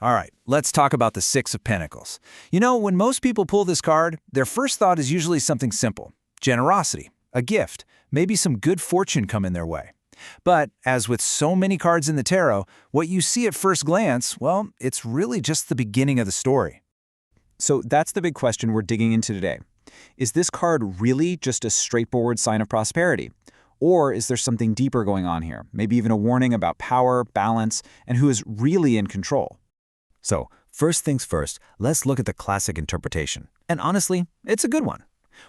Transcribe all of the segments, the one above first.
All right, let's talk about the Six of Pentacles. You know, when most people pull this card, their first thought is usually something simple. Generosity, a gift, maybe some good fortune coming their way. But as with so many cards in the tarot, what you see at first glance, well, it's really just the beginning of the story. So that's the big question we're digging into today. Is this card really just a straightforward sign of prosperity? Or is there something deeper going on here? Maybe even a warning about power, balance, and who is really in control? So, first things first, let's look at the classic interpretation. And honestly, it's a good one.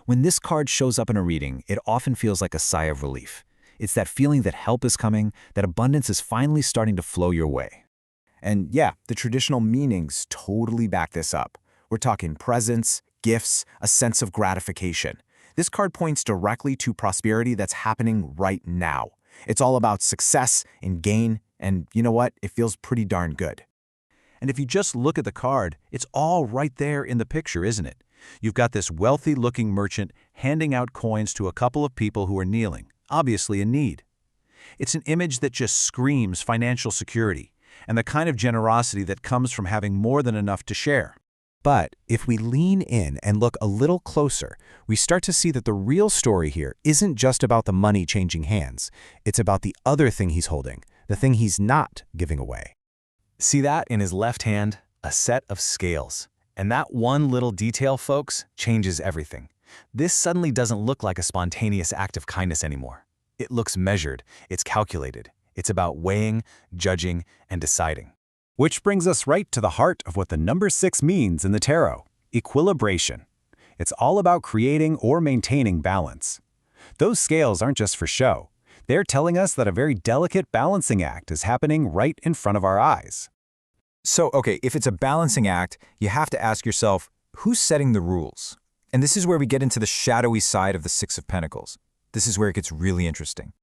When this card shows up in a reading, it often feels like a sigh of relief. It's that feeling that help is coming, that abundance is finally starting to flow your way. And yeah, the traditional meanings totally back this up. We're talking presents, gifts, a sense of gratification. This card points directly to prosperity that's happening right now. It's all about success and gain, and you know what? It feels pretty darn good. And if you just look at the card, it's all right there in the picture, isn't it? You've got this wealthy-looking merchant handing out coins to a couple of people who are kneeling, obviously in need. It's an image that just screams financial security and the kind of generosity that comes from having more than enough to share. But if we lean in and look a little closer, we start to see that the real story here isn't just about the money changing hands. It's about the other thing he's holding, the thing he's not giving away. See that in his left hand? A set of scales. And that one little detail, folks, changes everything. This suddenly doesn't look like a spontaneous act of kindness anymore. It looks measured, it's calculated. It's about weighing, judging, and deciding. Which brings us right to the heart of what the number 6 means in the tarot: equilibration. It's all about creating or maintaining balance. Those scales aren't just for show. They're telling us that a very delicate balancing act is happening right in front of our eyes. So, okay, if it's a balancing act, you have to ask yourself, who's setting the rules? And this is where we get into the shadowy side of the Six of Pentacles. This is where it gets really interesting.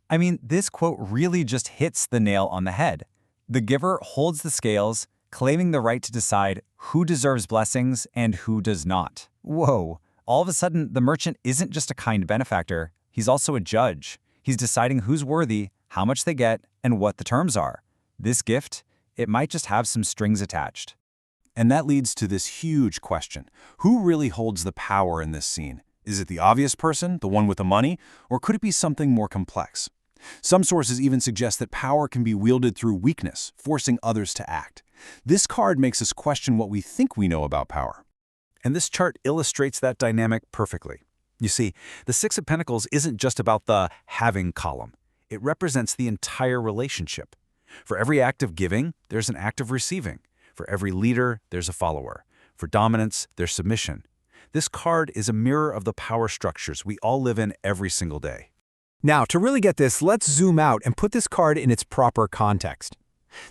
I mean, this quote really just hits the nail on the head. The giver holds the scales, claiming the right to decide who deserves blessings and who does not. Whoa, all of a sudden, the merchant isn't just a kind benefactor, he's also a judge. He's deciding who's worthy, how much they get, and what the terms are. This gift, it might just have some strings attached. And that leads to this huge question. Who really holds the power in this scene? Is it the obvious person, the one with the money, or could it be something more complex? Some sources even suggest that power can be wielded through weakness, forcing others to act. This card makes us question what we think we know about power. And this chart illustrates that dynamic perfectly. You see, the Six of Pentacles isn't just about the having column. It represents the entire relationship. For every act of giving, there's an act of receiving. For every leader, there's a follower. For dominance, there's submission. This card is a mirror of the power structures we all live in every single day. Now, to really get this, let's zoom out and put this card in its proper context.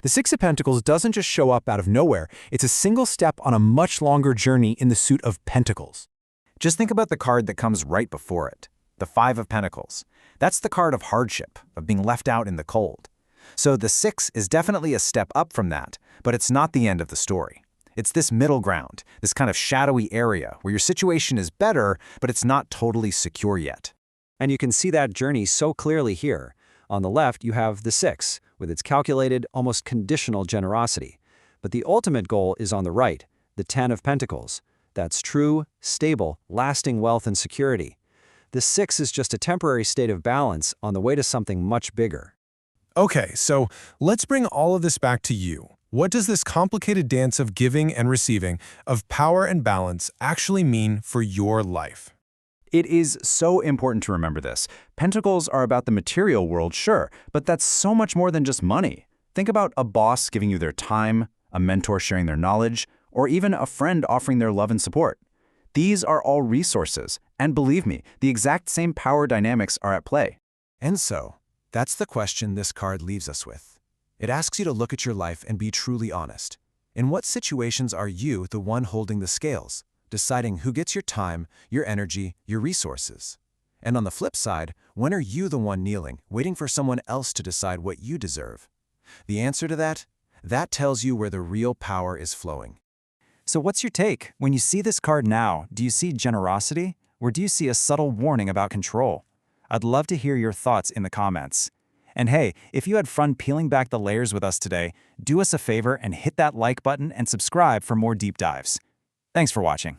The Six of Pentacles doesn't just show up out of nowhere. It's a single step on a much longer journey in the suit of Pentacles. Just think about the card that comes right before it, the Five of Pentacles. That's the card of hardship, of being left out in the cold. So the Six is definitely a step up from that, but it's not the end of the story. It's this middle ground, this kind of shadowy area where your situation is better, but it's not totally secure yet. And you can see that journey so clearly here. On the left, you have the Six, with its calculated, almost conditional generosity. But the ultimate goal is on the right, the Ten of Pentacles. That's true, stable, lasting wealth and security. The Six is just a temporary state of balance on the way to something much bigger. Okay, so let's bring all of this back to you. What does this complicated dance of giving and receiving, of power and balance, actually mean for your life? It is so important to remember this. Pentacles are about the material world, sure, but that's so much more than just money. Think about a boss giving you their time, a mentor sharing their knowledge, or even a friend offering their love and support. These are all resources, and believe me, the exact same power dynamics are at play. And so, that's the question this card leaves us with. It asks you to look at your life and be truly honest. In what situations are you the one holding the scales, deciding who gets your time, your energy, your resources? And on the flip side, when are you the one kneeling, waiting for someone else to decide what you deserve? The answer to that? That tells you where the real power is flowing. So what's your take? When you see this card now, do you see generosity, or do you see a subtle warning about control? I'd love to hear your thoughts in the comments. And hey, if you had fun peeling back the layers with us today, do us a favor and hit that like button and subscribe for more deep dives. Thanks for watching.